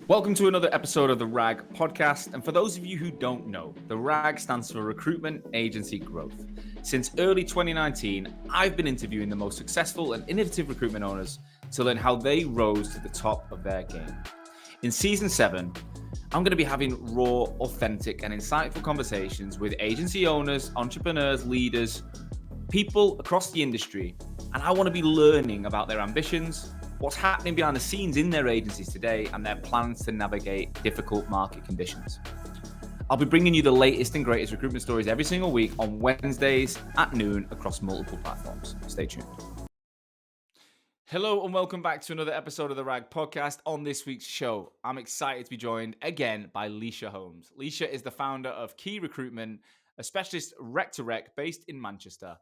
Welcome to another episode of the RAG podcast. And for those of you who don't know, the RAG stands for Recruitment Agency Growth. Since early 2019, I've been interviewing the most successful and innovative recruitment owners to learn how they rose to the top of their game. In season 7, I'm going to be having raw, authentic, and insightful conversations with agency owners, entrepreneurs, leaders, people across the industry. And I want to be learning about their ambitions, what's happening behind the scenes in their agencies today, and their plans to navigate difficult market conditions. I'll be bringing you the latest and greatest recruitment stories every single week on Wednesdays at noon across multiple platforms. Stay tuned. Hello and welcome back to another episode of the RAG podcast. On this week's show, I'm excited to be joined again by Lysha Holmes. Lysha is the founder of Qui Recruitment, a specialist Rec2Rec based in Manchester.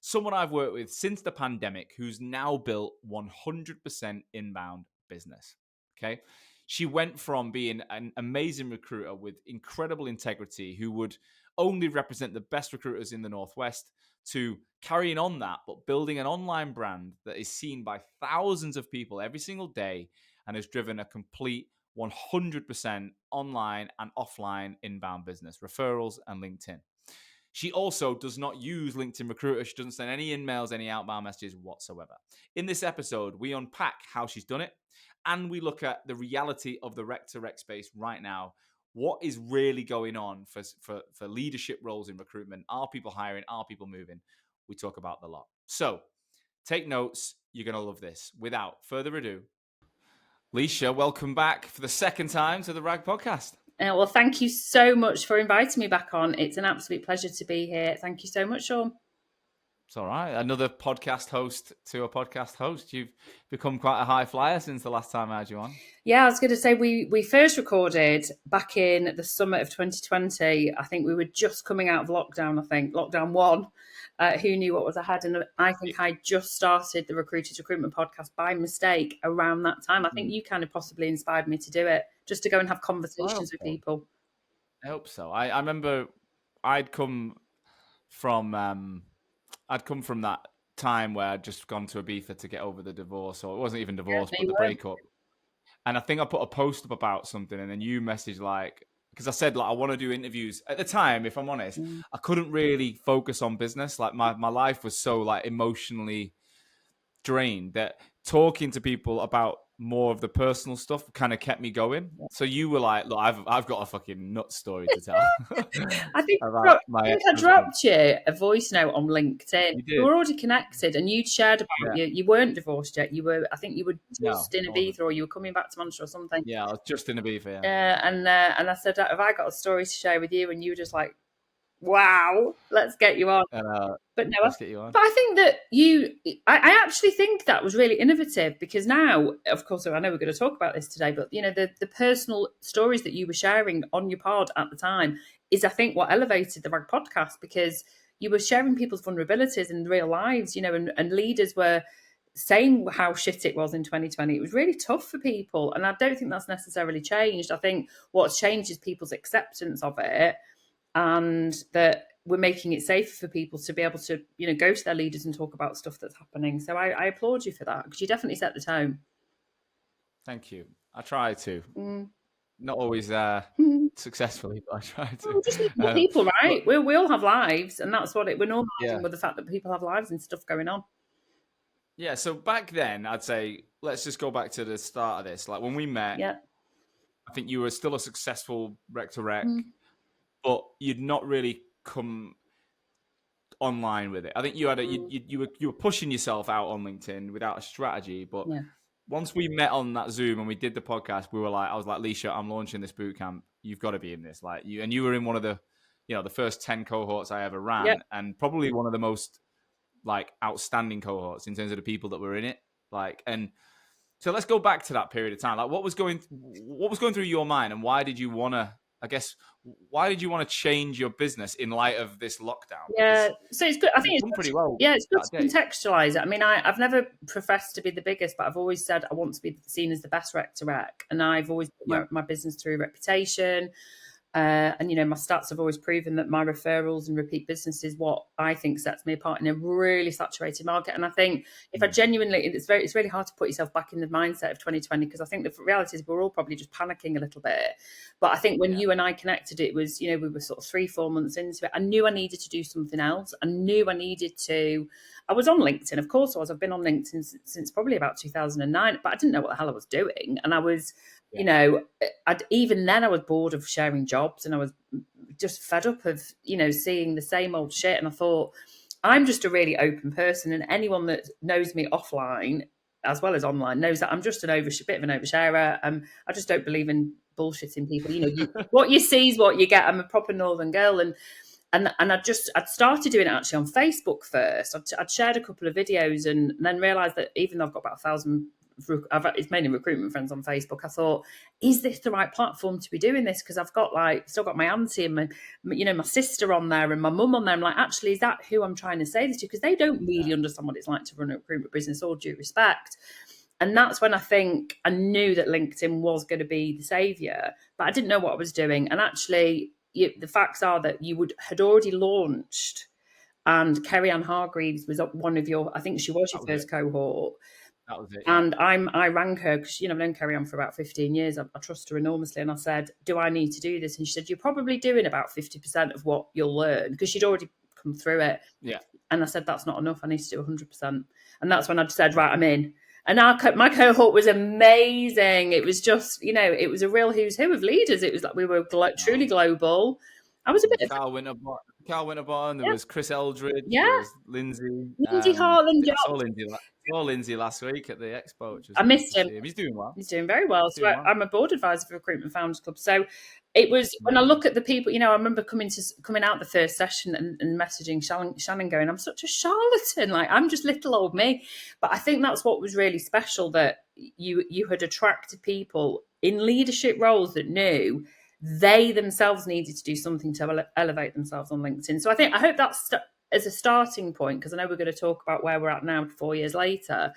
Someone I've worked with since the pandemic who's now built 100% inbound business. Okay. She went from being an amazing recruiter with incredible integrity who would only represent the best recruiters in the Northwest to carrying on that, but building an online brand that is seen by thousands of people every single day and has driven a complete 100% online and offline inbound business, referrals and LinkedIn. She also does not use LinkedIn Recruiter. She doesn't send any inMails, any outbound messages whatsoever. In this episode, we unpack how she's done it, and we look at the reality of the Rec2Rec space right now. What is really going on for leadership roles in recruitment? Are people hiring? Are people moving? We talk about the lot. So take notes. You're going to love this. Without further ado, Lysha, welcome back for the second time to the RAG podcast. Well, thank you so much for inviting me back on. It's an absolute pleasure to be here. Thank you so much, Sean. It's all right. Another podcast host to a podcast host. You've become quite a high flyer since the last time I had you on. Yeah, I was going to say we first recorded back in the summer of 2020. I think we were just coming out of lockdown, lockdown 1. Who knew what was ahead? And I think I just started the Recruiters Recruitment podcast by mistake around that time. I think you kind of possibly inspired me to do it, just to go and have conversations with people. I hope so. I remember I'd come from that time where I'd just gone to Ibiza to get over the divorce, or it wasn't even divorce, but the breakup. And I think I put a post up about something, and then you messaged because I said I want to do interviews. At the time, if I'm honest, I couldn't really focus on business. My life was so emotionally drained that talking to people about more of the personal stuff kind of kept me going. So you were like, look, I've got a fucking nut story to tell. I think I dropped you a voice note on LinkedIn. You were already connected, and you'd shared about you weren't divorced yet. I think you were just in Ibiza, or you were coming back to Manchester or something. Yeah, I was just in Ibiza. And I said, have I got a story to share with you? And you were just like, wow, let's get you on. But no, let's get you on. But I think that I actually think that was really innovative, because now, of course, I know we're going to talk about this today, but the personal stories that you were sharing on your pod at the time is, I think, what elevated the RAG podcast, because you were sharing people's vulnerabilities in real lives, and leaders were saying how shit it was in 2020. It was really tough for people. And I don't think that's necessarily changed. I think what's changed is people's acceptance of it, and that we're making it safer for people to be able to, go to their leaders and talk about stuff that's happening. So I applaud you for that, because you definitely set the tone. Thank you. I try to. Not always successfully, but I try to. Well, just people, right? We all have lives, and that's what we're normalizing with the fact that people have lives and stuff going on. Yeah, so back then, I'd say, let's just go back to the start of this. Like when we met, I think you were still a successful Rec2Rec, but you'd not really come online with it. I think you had you were pushing yourself out on LinkedIn without a strategy. But once we met on that Zoom and we did the podcast, I was like, Lysha, I'm launching this boot camp. You've got to be in this. You were in one of the, the first 10 cohorts I ever ran, and probably one of the most outstanding cohorts in terms of the people that were in it. And so let's go back to that period of time. What was going through your mind, and why did you want to change your business in light of this lockdown? Yeah, so it's good. I think it's pretty well. Yeah, it's good to contextualize it. I mean, I've never professed to be the biggest, but I've always said I want to be seen as the best Rec2Rec, and I've always built my business through reputation. And, my stats have always proven that my referrals and repeat business is what I think sets me apart in a really saturated market. And I think if I genuinely, it's really hard to put yourself back in the mindset of 2020, because I think the reality is we're all probably just panicking a little bit. But I think when you and I connected, it was, we were sort of 3-4 months into it. I knew I needed to do something else. I was on LinkedIn, of course I was. I've been on LinkedIn since probably about 2009, but I didn't know what the hell I was doing. And I was, even then I was bored of sharing jobs, and I was just fed up of, seeing the same old shit. And I thought, I'm just a really open person, and anyone that knows me offline as well as online knows that I'm just bit of an oversharer. I just don't believe in bullshitting people. What you see is what you get. I'm a proper northern girl, and I'd started doing it actually on Facebook first. I'd shared a couple of videos, and then realised that even though I've got about 1,000, it's mainly recruitment friends on Facebook, I thought, is this the right platform to be doing this? Because I've got still got my auntie and my sister on there and my mum on there. I'm like, actually, is that who I'm trying to say this to? Because they don't really understand what it's like to run a recruitment business, all due respect. And that's when I think I knew that LinkedIn was going to be the saviour, but I didn't know what I was doing. And actually, the facts are that you had already launched, and Kerry-Ann Hargreaves was one of your, I think she was your first cohort. That was it. And I rang her because, I've known Kerry-Ann for about 15 years. I trust her enormously. And I said, do I need to do this? And she said, you're probably doing about 50% of what you'll learn, because she'd already come through it. Yeah. And I said, that's not enough. I need to do 100%. And that's when I said, right, I'm in. And my cohort was amazing. It was just, it was a real who's who of leaders. It was like we were truly global. I was a bit Carl Winterbottom. There was Chris Eldridge. Yeah. There was Lindsay. Harlan. I saw Lindsay last week at the expo. I missed him. He's doing well. He's doing very well. I'm a board advisor for Recruitment Founders Club. So it was, when I look at the people, I remember coming out the first session and messaging Shannon going, I'm such a charlatan. Like, I'm just little old me. But I think that's what was really special, that you had attracted people in leadership roles that knew they themselves needed to do something to elevate themselves on LinkedIn. So I hope that's as a starting point, because I know we're going to talk about where we're at now 4 years later.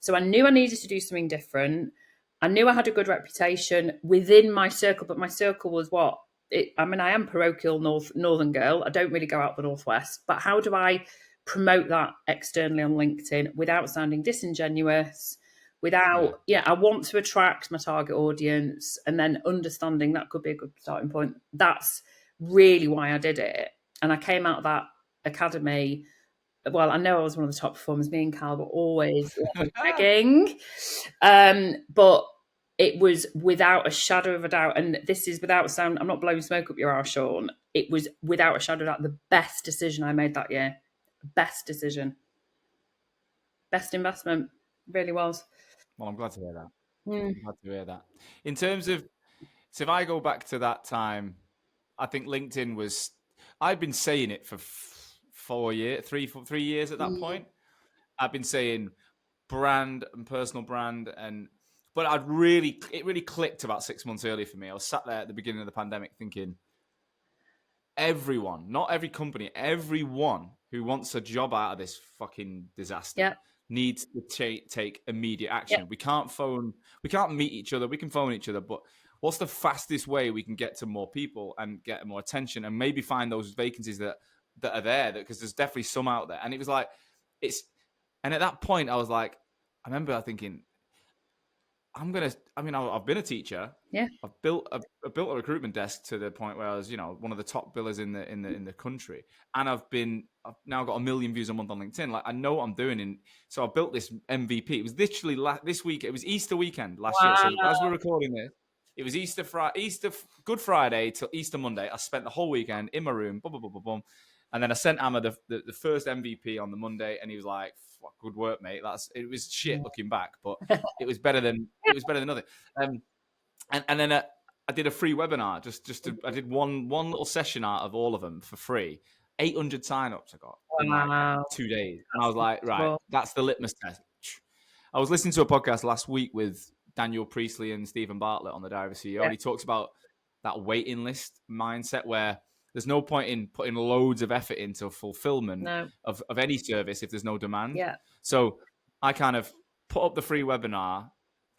So I knew I needed to do something different. I knew I had a good reputation within my circle, but my circle was I am parochial northern girl. I don't really go out the northwest, but how do I promote that externally on LinkedIn without sounding disingenuous? I want to attract my target audience, and then understanding that could be a good starting point. That's really why I did it. And I came out of that academy. Well, I know I was one of the top performers. Me and Cal were always begging. But it was without a shadow of a doubt, and this is without sound, I'm not blowing smoke up your arse, Sean. It was without a shadow of a doubt the best decision I made that year. Best decision. Best investment. Really was. Well, I'm glad to hear that. I'm glad to hear that. In terms of, so if I go back to that time, I think LinkedIn was, I've been saying it for 4 years, 3 years at that point. I've been saying brand and personal brand, but it really clicked about 6 months earlier for me. I was sat there at the beginning of the pandemic thinking, everyone, not every company, everyone who wants a job out of this fucking disaster needs to take immediate action. We can't meet each other. We can phone each other, but what's the fastest way we can get to more people and get more attention and maybe find those vacancies that are there? Because there's definitely some out there. And it was like, and at that point I was like, I remember thinking, I've been a teacher. Yeah. I've built a recruitment desk to the point where I was, one of the top billers in the country. And I've now got 1 million views a month on LinkedIn. Like, I know what I'm doing. And so I built this MVP. It was literally this week. It was Easter weekend last year. So as we're recording this, it was Good Friday till Easter Monday. I spent the whole weekend in my room, boom, boom, boom, boom, boom. And then I sent Amma the first MVP on the Monday, and he was like, "Fuck, good work, mate." It was shit looking back, but it was better than nothing. And then I did a free webinar. I did one little session out of all of them for free. 800 signups I got in like 2 days, and I was like, right, that's the litmus test. I was listening to a podcast last week with Daniel Priestley and Stephen Bartlett on the Diary CEO, and he talks about that waiting list mindset where there's no point in putting loads of effort into fulfillment of any service if there's no demand. Yeah. So I kind of put up the free webinar,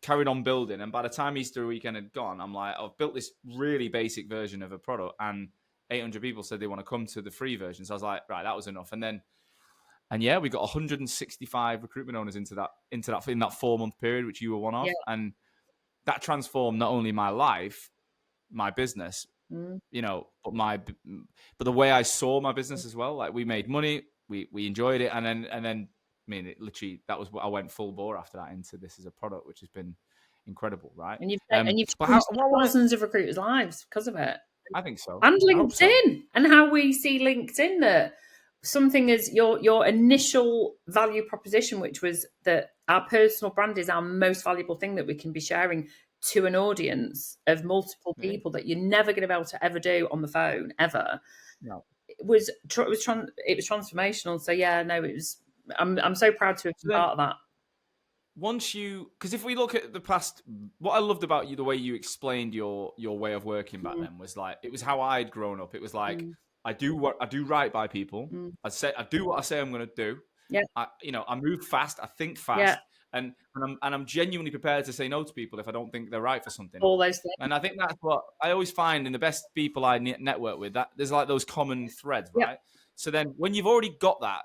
carried on building. And by the time Easter weekend had gone, I'm like, I've built this really basic version of a product, and 800 people said they want to come to the free version. So I was like, right, that was enough. And yeah, we got 165 recruitment owners into that in that 4-month period, which you were one of. Yeah. And that transformed not only my life, my business, but the way I saw my business as well. Like, we made money, we enjoyed it, and then I mean, it literally, that was what I went full bore after that into this as a product, which has been incredible, right? And you've changed thousands of recruiters' lives because of it. I think so. And LinkedIn, and how we see LinkedIn, that something as your initial value proposition, which was that our personal brand is our most valuable thing that we can be sharing to an audience of multiple people that you're never going to be able to ever do on the phone ever. No. It was transformational. So yeah, no, it was. I'm so proud to have been part of that. Because if we look at the past, what I loved about you, the way you explained your way of working back then, was like, it was how I'd grown up. It was like, I do right by people. I do what I say I'm going to do. Yeah. I move fast. I think fast. Yeah. And I'm genuinely prepared to say no to people if I don't think they're right for something. All those things. And I think that's what I always find in the best people I network with, that there's like those common threads, right? Yeah. So then when you've already got that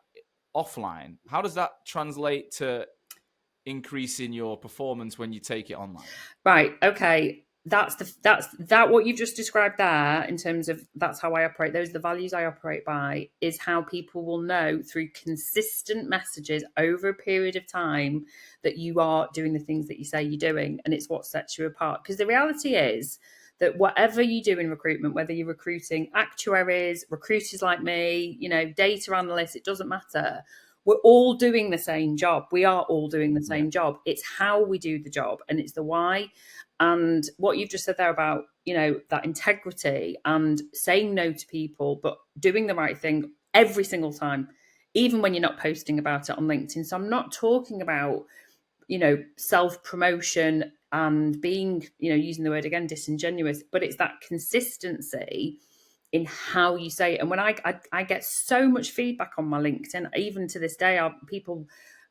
offline, how does that translate to increasing your performance when you take it online? Right. Okay. That's what you've just described there, in terms of that's how I operate. Those are the values I operate by, is how people will know through consistent messages over a period of time that you are doing the things that you say you're doing. And it's what sets you apart. Because the reality is that whatever you do in recruitment, whether you're recruiting actuaries, recruiters like me, data analysts, it doesn't matter. We're all doing the same job. We are all doing the same job. It's how we do the job, and it's the why. And what you've just said there about, that integrity and saying no to people, but doing the right thing every single time, even when you're not posting about it on LinkedIn. So I'm not talking about, self-promotion and being, using the word again, disingenuous, but it's that consistency in how you say it. And when I get so much feedback on my LinkedIn, even to this day, people,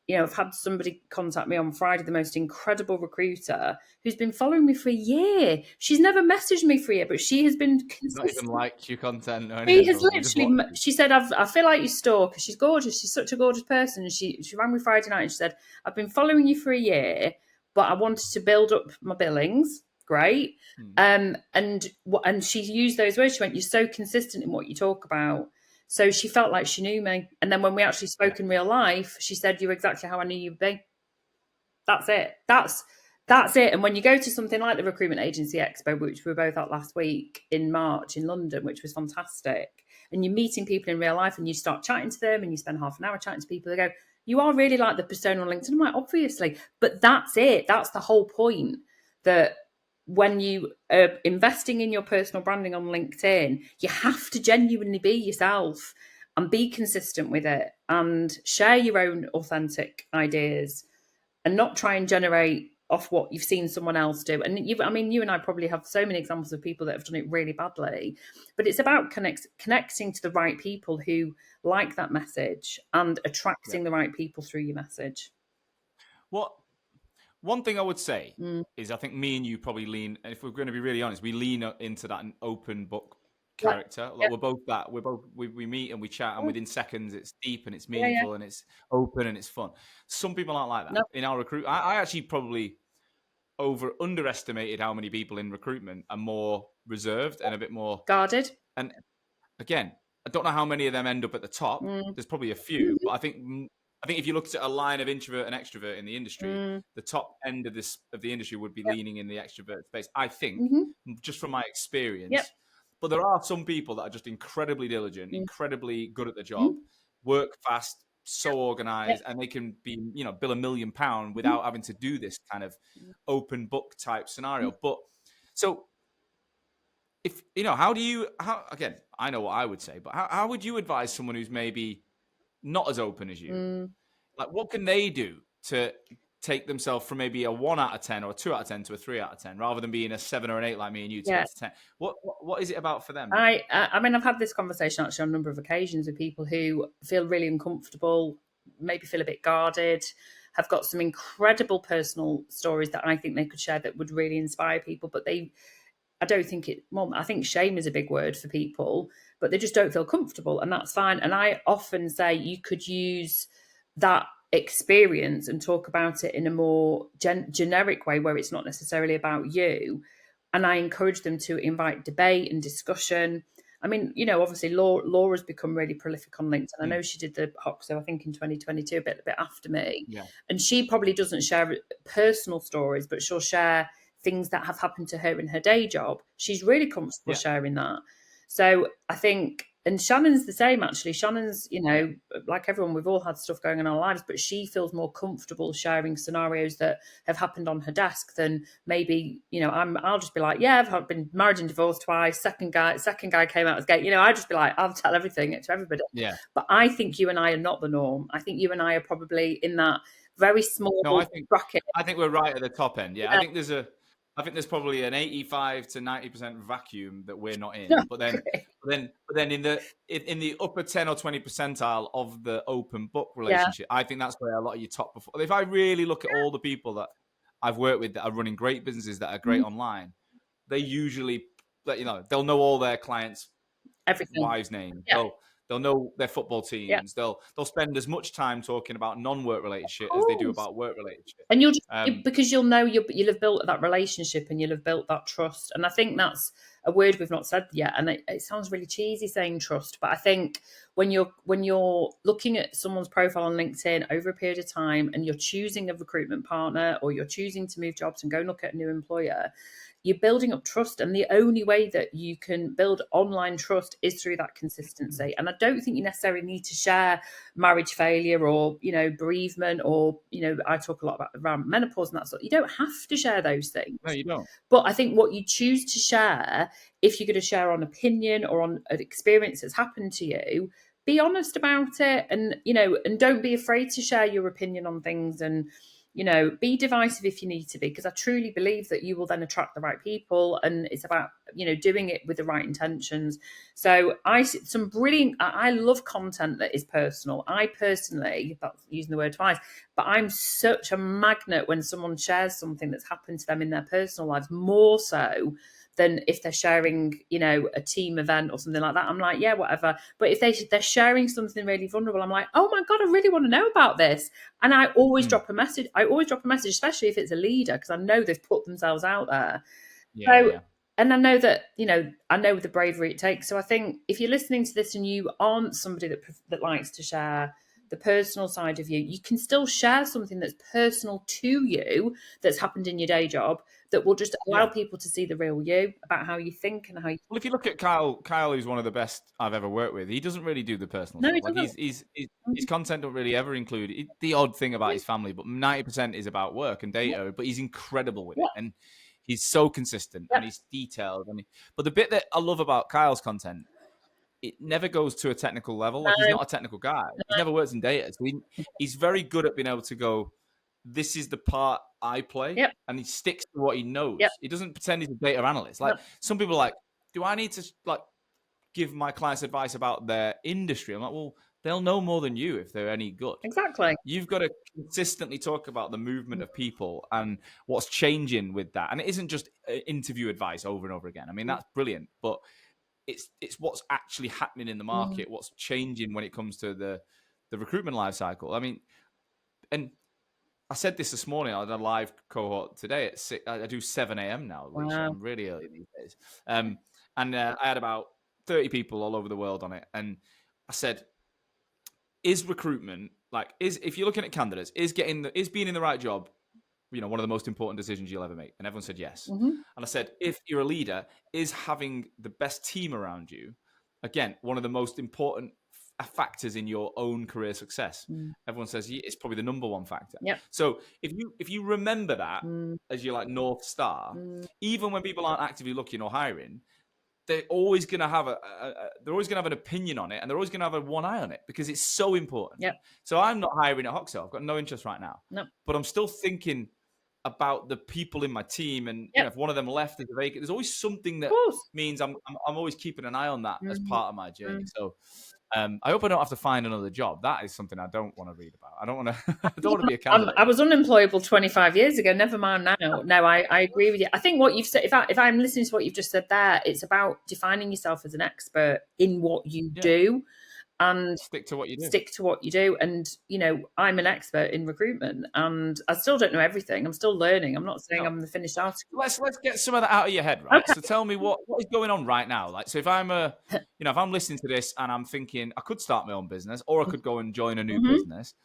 I've had somebody contact me on Friday, the most incredible recruiter who's been following me for a year. She's never messaged me for a year, but she has been consistent. Not even liked your content or anything. She has literally, she said, I feel like you stalker. She's gorgeous. She's such a gorgeous person. And she rang me Friday night and she said, I've been following you for a year, but I wanted to build up my billings. Great. And she used those words. She went, you're so consistent in what you talk about. So she felt like she knew me. And then when we actually spoke in real life, she said, you're exactly how I knew you'd be. That's it. That's it. And when you go to something like the Recruitment Agency Expo, which we were both at last week in March in London, which was fantastic, and you're meeting people in real life and you start chatting to them and you spend half an hour chatting to people, they go, you are really like the persona on LinkedIn. I'm like, obviously. But that's it. That's the whole point, that when you are investing in your personal branding on LinkedIn, you have to genuinely be yourself and be consistent with it and share your own authentic ideas and not try and generate off what you've seen someone else do. And you and I probably have so many examples of people that have done it really badly, but it's about connecting to the right people who like that message and attracting the right people through your message. One thing I would say is, I think me and you probably lean, and if we're going to be really honest, we lean into that open book character. Like, we're both that. We meet and we chat, and within seconds it's deep and it's meaningful and it's open and it's fun. Some people aren't like that. No. In our I actually probably underestimated how many people in recruitment are more reserved and a bit more guarded. And again, I don't know how many of them end up at the top. There's probably a few, but I think if you looked at a line of introvert and extrovert in the industry, the top end of the industry would be leaning in the extrovert space, I think, just from my experience. Yep. But there are some people that are just incredibly diligent, incredibly good at the job, work fast, so organized, and they can be, bill £1 million without having to do this kind of open book type scenario. But so if, again, I know what I would say, but how would you advise someone who's maybe not as open as you? Like, what can they do to take themselves from maybe a 1 out of 10 or a 2 out of 10 to a 3 out of 10, rather than being a 7 or an 8 like me and you, 2 out of 10? What is it about for them? I've had this conversation actually on a number of occasions with people who feel really uncomfortable, maybe feel a bit guarded, have got some incredible personal stories that I think they could share that would really inspire people, but I don't think I think shame is a big word for people, but they just don't feel comfortable, and that's fine. And I often say you could use that experience and talk about it in a more generic way where it's not necessarily about you. And I encourage them to invite debate and discussion. I mean, obviously Laura's become really prolific on LinkedIn. I know she did the Hoxo, I think in 2022, a bit after me. Yeah. And she probably doesn't share personal stories, but she'll share things that have happened to her in her day job. She's really comfortable sharing that. So I think, and Shannon's the same actually. Shannon's, like everyone, we've all had stuff going on in our lives, but she feels more comfortable sharing scenarios that have happened on her desk than maybe, I'll just be like, yeah, I've been married and divorced twice. Second guy came out as gay. I'd just be like, I'll tell everything to everybody. Yeah. But I think you and I are not the norm. I think you and I are probably in that very small bracket. I think we're right at the top end. Yeah. I think there's probably an 85 to 90% vacuum that we're not in. But then in the upper 10 or 20 percentile of the open book relationship, I think that's where a lot of your top performers. If I really look at all the people that I've worked with that are running great businesses that are great online, they usually, they'll know all their clients' wives' names. Yeah. They'll know their football teams. Yeah. They'll spend as much time talking about non-work related shit as they do about work related shit. And you'll just, because you'll have built that relationship and you'll have built that trust. And I think that's a word we've not said yet. And it sounds really cheesy saying trust, but I think when you're looking at someone's profile on LinkedIn over a period of time and you're choosing a recruitment partner or you're choosing to move jobs and go look at a new employer, you're building up trust. And the only way that you can build online trust is through that consistency. And I don't think you necessarily need to share marriage failure or, bereavement or, I talk a lot about around menopause and that sort. You don't have to share those things. No, you don't. But I think what you choose to share, if you're going to share on opinion or on an experience that's happened to you, be honest about it. And, and don't be afraid to share your opinion on things and, be divisive if you need to be, because I truly believe that you will then attract the right people. And it's about, doing it with the right intentions. So I love content that is personal. I personally, that's using the word twice, but I'm such a magnet when someone shares something that's happened to them in their personal lives, more so than if they're sharing, a team event or something like that. I'm like, yeah, whatever. But if they're sharing something really vulnerable, I'm like, oh my God, I really want to know about this. And I always drop a message. Especially if it's a leader, because I know they've put themselves out there. Yeah. And I know that, I know the bravery it takes. So I think if you're listening to this and you aren't somebody that likes to share the personal side of you, you can still share something that's personal to you that's happened in your day job that will just allow people to see the real you, about how you think and how you... Well, if you look at Kyle, who's one of the best I've ever worked with, he doesn't really do the personal stuff. Like his content don't really ever include the odd thing about his family, but 90% is about work and data, but he's incredible with it. And he's so consistent and he's detailed. But the bit that I love about Kyle's content, it never goes to a technical level. Like he's not a technical guy. He's never worked in data. So he's very good at being able to go, this is the part I play. And he sticks to what he knows. He doesn't pretend he's a data analyst. Like some people are like, do I need to give my clients advice about their industry? I'm like, well, they'll know more than you if they're any good. Exactly. You've got to consistently talk about the movement of people and what's changing with that. And it isn't just interview advice over and over again. I mean, that's brilliant, but it's what's actually happening in the market, what's changing when it comes to the recruitment life cycle. I mean, and I said this morning, I had a live cohort today at 6. I do 7 a.m. now, Lysha. Wow. I'm really early these days. And I had about 30 people all over the world on it. And I said, is recruitment, if you're looking at candidates, is being in the right job, one of the most important decisions you'll ever make? And everyone said yes. And I said, if you're a leader, is having the best team around you, again, one of the most important factors in your own career success? Everyone says it's probably the number one factor. So if you remember that as your North Star, even when people aren't actively looking or hiring, they're always going to have an opinion on it, and they're always going to have one eye on it because it's so important. So I'm not hiring at Hoxo. I've got no interest right now. But I'm still thinking about the people in my team, and if one of them left as a vacant, there's always something that means I'm always keeping an eye on that as part of my journey. So I hope I don't have to find another job. That is something I don't want to read about. I don't want to. I don't want to be a candidate. I was unemployable 25 years ago. Never mind now. No, I agree with you. I think what you've said, if I'm listening to what you've just said there, it's about defining yourself as an expert in what you do, and stick to what you do. And I'm an expert in recruitment, and I still don't know everything. I'm still learning. I'm not saying I'm the finished article. Let's get some of that out of your head, right? Okay. So tell me what is going on right now. Like, so if I'm if I'm listening to this and I'm thinking I could start my own business, or I could go and join a new business,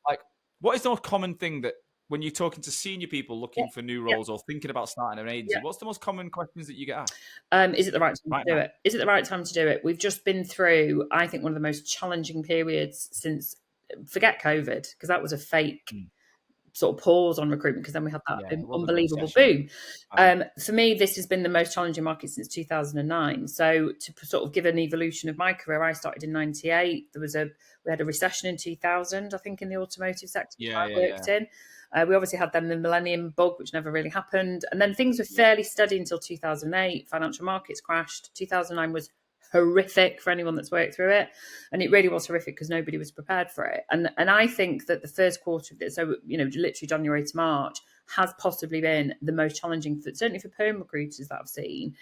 like, what is the most common thing that when you're talking to senior people looking for new roles or thinking about starting an agency, what's the most common questions that you get asked? Is it the right time to do it? Is it the right time to do it? We've just been through, I think, one of the most challenging periods since, forget COVID, because that was a fake sort of pause on recruitment, because then we had that unbelievable boom. For me, this has been the most challenging market since 2009. So to sort of give an evolution of my career, I started in 98. We had a recession in 2000, I think, in the automotive sector I worked in. We obviously had then the millennium bug, which never really happened. And then things were fairly steady until 2008. Financial markets crashed. 2009 was horrific for anyone that's worked through it. And it really was horrific because nobody was prepared for it. And I think that the first quarter of this, so, literally January to March, has possibly been the most challenging, certainly for perm recruiters that I've seen.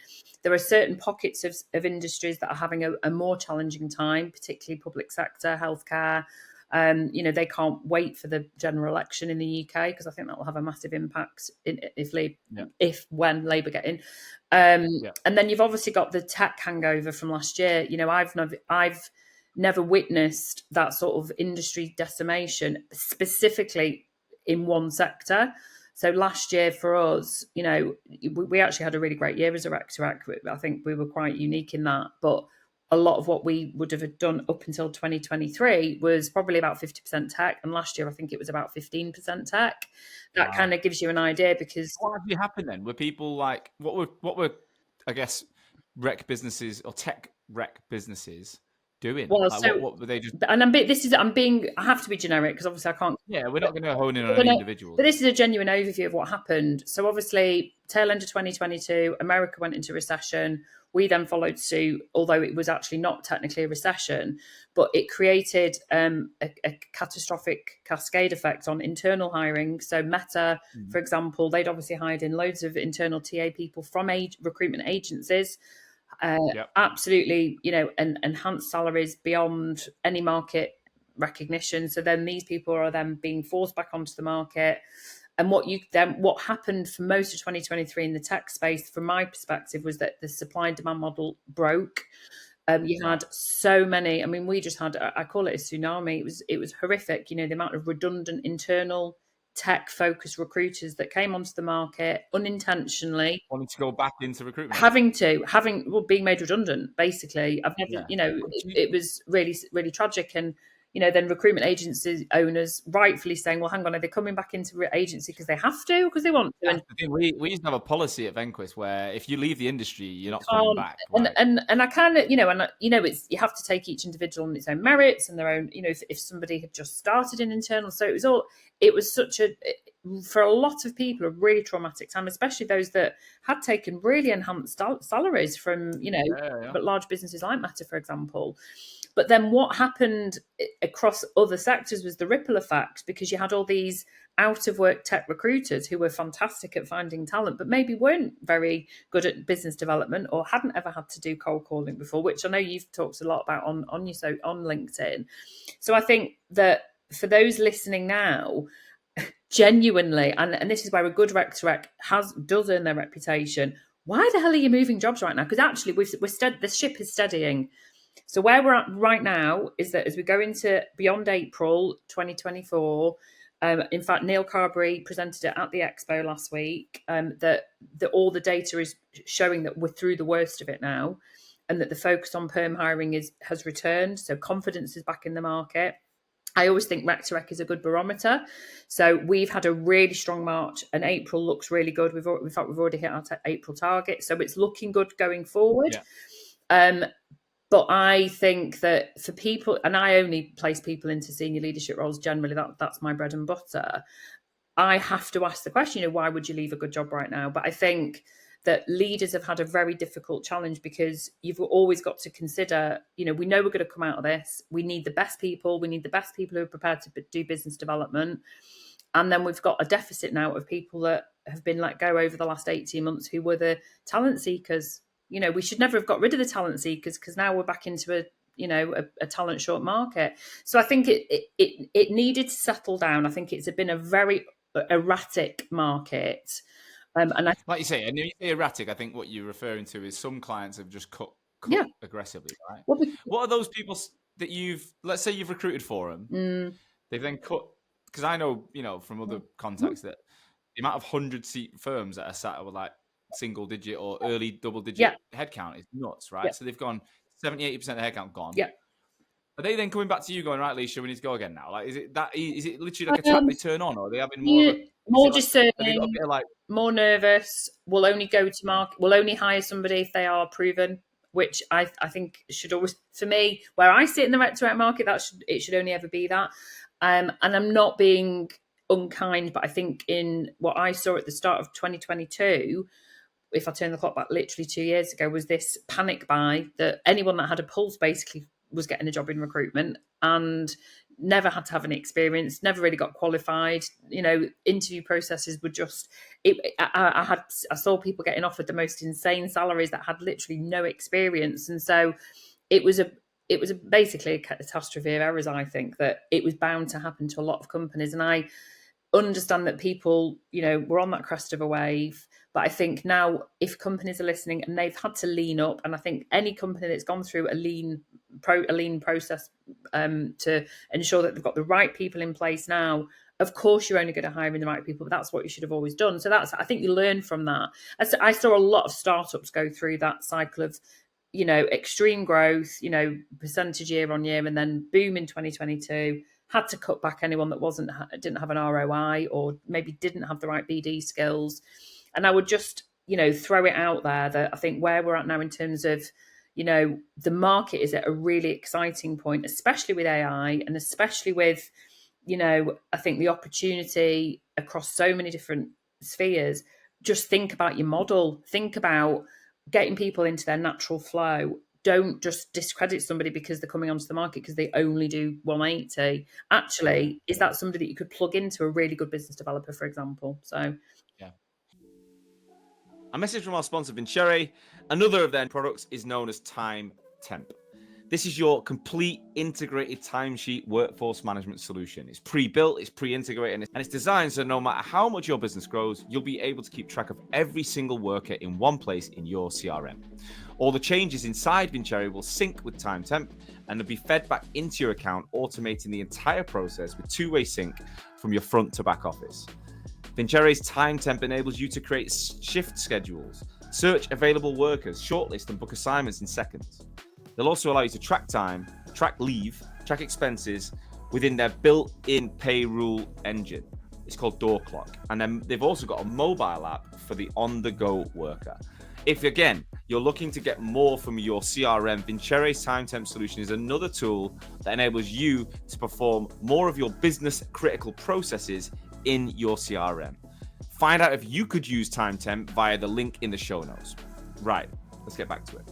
There are certain pockets of industries that are having a more challenging time, particularly public sector, healthcare. They can't wait for the general election in the UK, because I think that will have a massive impact when Labour get in. And then you've obviously got the tech hangover from last year. I've never witnessed that sort of industry decimation, specifically in one sector. So last year for us, we actually had a really great year as a Rec2Rec. I think we were quite unique in that, but a lot of what we would have done up until 2023 was probably about 50% tech. And last year, I think it was about 15% tech. That kind of gives you an idea, because... What actually happened then? Were people like, what were, I guess, rec businesses or tech rec businesses doing? Well, like, what were they just... And I have to be generic, because obviously I can't... Yeah, we're not going to hone in on any individuals. But this is a genuine overview of what happened. So obviously, tail end of 2022, America went into recession. We then followed suit, although it was actually not technically a recession, but it created a catastrophic cascade effect on internal hiring. So Meta, for example, they'd obviously hired in loads of internal TA people from recruitment agencies. Absolutely, enhanced salaries beyond any market recognition. So then these people are then being forced back onto the market. And what happened for most of 2023 in the tech space, from my perspective, was that the supply and demand model broke. You had so many. I mean, we just had, I call it a tsunami. It was horrific. The amount of redundant internal tech-focused recruiters that came onto the market unintentionally, wanting to go back into recruitment, being made redundant. Basically, I've never, it was really, really tragic. And then recruitment agency owners rightfully saying, well, hang on, are they coming back into agency because they have to, because they want to? We used to have a policy at Venquis where if you leave the industry, you're not coming back. Right? And I kind of, it's, you have to take each individual on its own merits and their own, if somebody had just started in internal. So it was for a lot of people, a really traumatic time, especially those that had taken really enhanced salaries from, large businesses like Meta, for example. But then what happened across other sectors was the ripple effect, because you had all these out-of-work tech recruiters who were fantastic at finding talent, but maybe weren't very good at business development or hadn't ever had to do cold calling before, which I know you've talked a lot about on LinkedIn. So I think that for those listening now, genuinely, and this is where a good Rec2Rec does earn their reputation, why the hell are you moving jobs right now? Because actually, the ship is steadying. So where we're at right now is that as we go into beyond April 2024, in fact, Neil Carberry presented it at the Expo last week, that all the data is showing that we're through the worst of it now, and that the focus on perm hiring has returned. So confidence is back in the market. I always think Rec2Rec is a good barometer. So we've had a really strong March, and April looks really good. We've already hit our April target. So it's looking good going forward. Yeah. But I think that for people, and I only place people into senior leadership roles generally, that's my bread and butter. I have to ask the question, why would you leave a good job right now? But I think that leaders have had a very difficult challenge, because you've always got to consider, we know we're going to come out of this. We need the best people. We need the best people who are prepared to do business development. And then we've got a deficit now of people that have been let go over the last 18 months who were the talent seekers. We should never have got rid of the talent seekers, because now we're back into a talent short market. So I think it needed to settle down. I think it's been a very erratic market. And like you say, and you say erratic, I think what you're referring to is some clients have just cut yeah. aggressively, right? Well, what are those people that let's say you've recruited for them, they've then cut, because I know, from other contacts that the amount of 100-seat firms that are sat with like single digit or early double digit headcount is nuts, right? So they've gone 70-80% of the headcount gone. Yeah. Are they then coming back to you going, right, Lysha, we need to go again now? Like, is it literally like a tap they turn on, or are they having more discerning, more nervous, will only go to market, will only hire somebody if they are proven, which I think should always, for me, where I sit in the Rec2Rec market, it should only ever be that. And I'm not being unkind, but I think in what I saw at the start of 2022, if I turn the clock back literally 2 years ago, was this panic buy that anyone that had a pulse basically was getting a job in recruitment and never had to have any experience, never really got qualified. Interview processes were just, I saw people getting offered the most insane salaries that had literally no experience. And so it was basically a catastrophe of errors. I think that it was bound to happen to a lot of companies. And I understand that people, were on that crest of a wave. But I think now, if companies are listening and they've had to lean up, and I think any company that's gone through a lean process to ensure that they've got the right people in place now, of course you're only going to hire in the right people, but that's what you should have always done. So I think you learn from that. I saw a lot of startups go through that cycle of, extreme growth, percentage year on year, and then boom in 2022. Had to cut back anyone that didn't have an ROI, or maybe didn't have the right BD skills. And I would just, throw it out there that I think where we're at now in terms of, the market is at a really exciting point, especially with AI, and especially with, I think the opportunity across so many different spheres. Just think about your model. Think about getting people into their natural flow. Don't just discredit somebody because they're coming onto the market because they only do 180. Actually, is that somebody that you could plug into a really good business developer, for example? So, yeah. A message from our sponsor, Vincere. Another of their products is known as Time Temp. This is your complete integrated timesheet workforce management solution. It's pre-built, it's pre-integrated, and it's designed so no matter how much your business grows, you'll be able to keep track of every single worker in one place in your CRM. All the changes inside Vincere will sync with Time Temp, and they'll be fed back into your account, automating the entire process with two-way sync from your front to back office. Vincere's Time Temp enables you to create shift schedules, search available workers, shortlist and book assignments in seconds. They'll also allow you to track time, track leave, track expenses within their built-in payroll engine. It's called Door Clock. And then they've also got a mobile app for the on-the-go worker. If, again, you're looking to get more from your CRM, Vincere's Time Temp solution is another tool that enables you to perform more of your business-critical processes in your CRM. Find out if you could use Time Temp via the link in the show notes. Right, let's get back to it.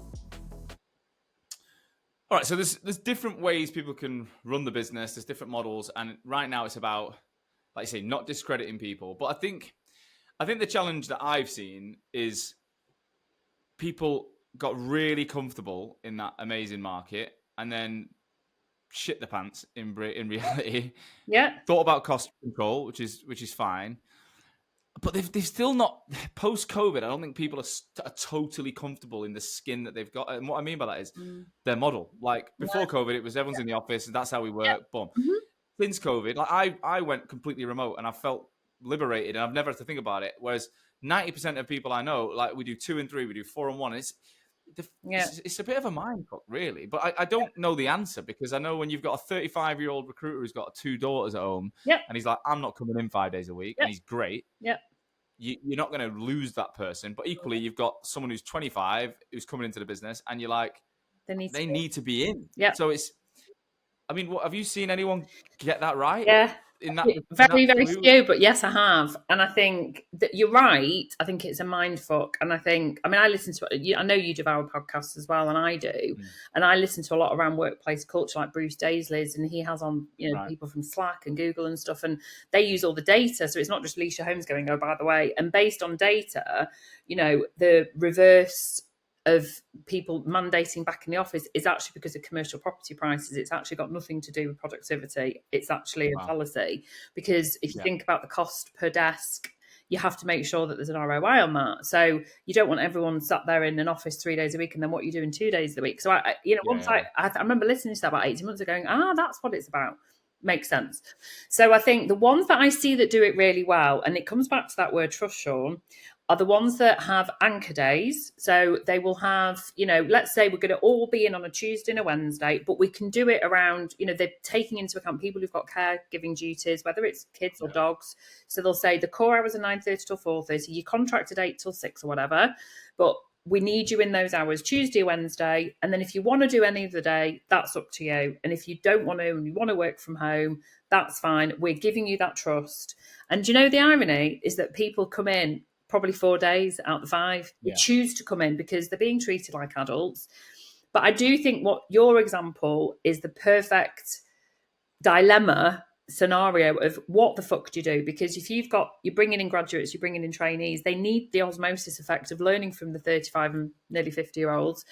All right, so there's different ways people can run the business. There's different models, and right now it's about, like I say, not discrediting people. But I think the challenge that I've seen is people got really comfortable in that amazing market, and then shit the pants in reality. Yeah. Thought about cost control, which is fine. But they've still not, post-COVID, I don't think people are totally comfortable in the skin that they've got. And what I mean by that is their model. Like before COVID, it was everyone's in the office and that's how we work. Boom. Mm-hmm. Since COVID, like I went completely remote and I felt liberated and I've never had to think about it. Whereas 90% of people I know, like we do 2 and 3, we do 4 and 1. It's a bit of a mind fuck, really. But I don't know the answer, because I know when you've got a 35-year-old recruiter who's got 2 daughters at home, and he's like, I'm not coming in 5 days a week, and he's great. You're not going to lose that person. But equally, you've got someone who's 25 who's coming into the business, and you're like, they need to be in. So it's, I mean, what have you seen anyone get that right? Yeah. in that Very, very route? few, but yes, I have. And I think that you're right. I think it's a mind fuck. And I listen to, I know you do our podcasts as well, and I do. And I listen to a lot around workplace culture, like Bruce Daisley's, and he has on, Right. people from Slack and Google and stuff, and they use all the data. So it's not just Lysha Holmes going, oh, by the way. And based on data, the reverse of people mandating back in the office is actually because of commercial property prices. It's actually got nothing to do with productivity. It's actually a fallacy, because if you think about the cost per desk, you have to make sure that there's an ROI on that. So you don't want everyone sat there in an office 3 days a week and then what you do in 2 days a week. So I remember listening to that about 18 months ago going, that's what it's about. Makes sense. So I think the ones that I see that do it really well, and it comes back to that word trust, Sean, are the ones that have anchor days. So they will have, let's say we're going to all be in on a Tuesday and a Wednesday, but we can do it around, they're taking into account people who've got caregiving duties, whether it's kids or dogs. So they'll say the core hours are 9:30 till 4:30, you contracted 8 till 6 or whatever, but we need you in those hours, Tuesday or Wednesday. And then if you want to do any of the day, that's up to you. And if you don't want to and you want to work from home, that's fine. We're giving you that trust. And the irony is that people come in probably 4 days out of the 5. They choose to come in because they're being treated like adults. But I do think what your example is the perfect dilemma scenario of what the fuck do you do? Because if you're bringing in graduates, you're bringing in trainees, they need the osmosis effect of learning from the 35 and nearly 50-year-olds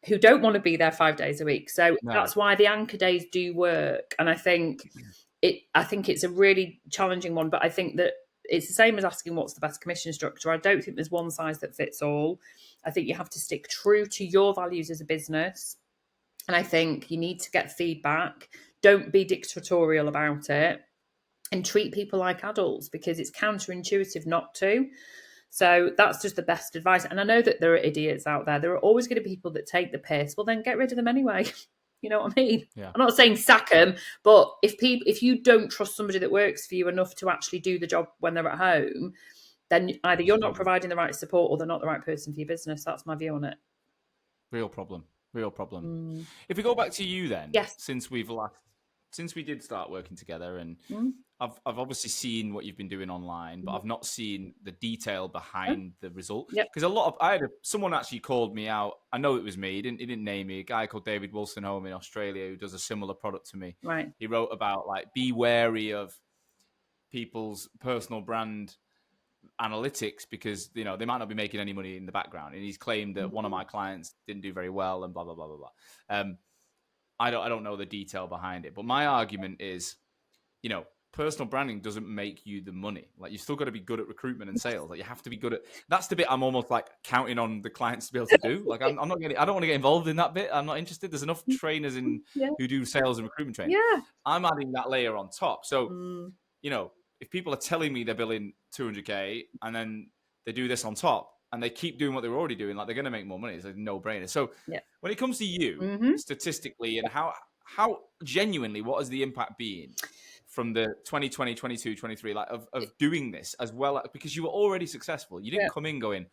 who don't want to be there 5 days a week. So that's why the anchor days do work. And I think it's a really challenging one, but I think that it's the same as asking what's the best commission structure. I don't think there's one size that fits all. I think you have to stick true to your values as a business. And I think you need to get feedback. Don't be dictatorial about it, and treat people like adults, because it's counterintuitive not to. So that's just the best advice. And I know that there are idiots out there. There are always going to be people that take the piss. Well, then get rid of them anyway. You know what I mean? Yeah. I'm not saying sack them, but if you don't trust somebody that works for you enough to actually do the job when they're at home, then either you're not providing the right support or they're not the right person for your business. That's my view on it. Real problem. If we go back to you then, yes. since we did start working together, and I've obviously seen what you've been doing online, but I've not seen the detail behind the result. Because someone actually called me out. I know it was me. He didn't name me. A guy called David Wolstenholme in Australia who does a similar product to me. Right. He wrote about be wary of people's personal brand analytics, because they might not be making any money in the background. And he's claimed that one of my clients didn't do very well and blah blah blah blah blah. I don't know the detail behind it, but my argument is, personal branding doesn't make you the money. Like, you've still got to be good at recruitment and sales. Like, you have to be good at. That's the bit I'm almost like counting on the clients to be able to do. Like, I'm not getting. I don't want to get involved in that bit. I'm not interested. There's enough trainers who do sales and recruitment training. Yeah. I'm adding that layer on top. So, if people are telling me they're billing 200K and then they do this on top and they keep doing what they're already doing, like, they're going to make more money. It's a no-brainer. So when it comes to you, statistically, and how genuinely, what has the impact been from the 2020, 22, 23, like of doing this as well? Because you were already successful. You didn't come in going,